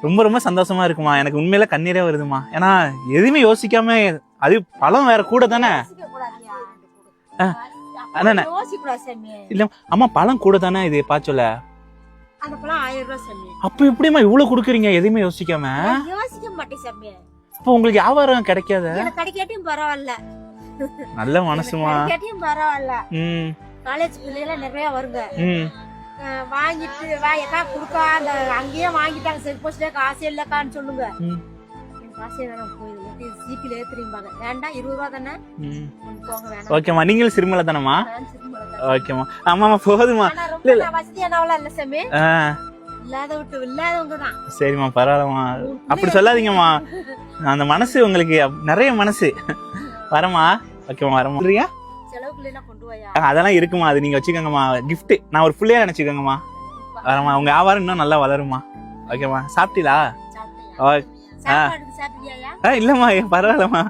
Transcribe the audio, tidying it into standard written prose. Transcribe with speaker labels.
Speaker 1: ரொம்ப ரொம்ப சந்தோஷமா இருக்குமா. எனக்கு உண்மையில கண்ணீரே வருதுமா. ஏன்னா எதுவுமே யோசிக்காம, அது பழம் வேற கூட தானே. அண்ணா இல்ல அம்மா, பழம் கூட தானே இது பாச்சோல. அப்ப எப்படிமா இவ்வளவு குடுக்குறீங்க எதுவுமே யோசிக்காம?
Speaker 2: யோசிக்க மாட்டேன் சாமி.
Speaker 1: அப்ப உங்களுக்கு வியாபாரம் கிடைக்காத?
Speaker 2: கிடைக்காட்டியும் பரவாயில்ல,
Speaker 1: நல்ல மனசுமா.
Speaker 2: கிடைக்காட்டியும் பரவாயில்ல. காலேஜ் பிள்ளைகள் நிறைய வருங்க, வாங்கிட்டு வாங்கக்கா கொடுக்கா, அந்த அங்கேயே வாங்கிட்டாங்க, செல் போஸ்ட்ல காசு இல்லக்கான்னு சொல்லுங்க. காசே வேணாம், போயிடுங்க ஜிபில ஏத்துறீங்க. வேண்டாம், 20 ரூபா தானே போங்க. வேணாம்.
Speaker 1: ஓகேமா, நீங்களும் சிறுமலை தானம்மா? ஓகேமா. ஆமாமா, போதுமா.
Speaker 2: வசதி என்னவெல்லாம் இல்ல சாமி, இல்லாத விட்டு இல்லாதவங்க தான்.
Speaker 1: சரிம்மா, பரவாயில்லம்மா, அப்படி சொல்லாதீங்கம்மா. அந்த மனசு உங்களுக்கு நிறைய மனசு. வரமா? ஓகேமா, வரமா.
Speaker 2: செலவுக்குள்ள எல்லாம் கொண்டு போயா?
Speaker 1: அதெல்லாம் இருக்குமா, அது நீங்க வச்சுக்கோங்கம்மா. கிஃப்ட் நான் ஒரு பிள்ளையா நினைச்சுக்கோங்கம்மா. வரமா, உங்க வியாபாரம் இன்னும் நல்லா வளருமா. ஓகேமா, சாப்பிட்டீங்களா? இல்லம்மா, பரவாயில்லம்மா.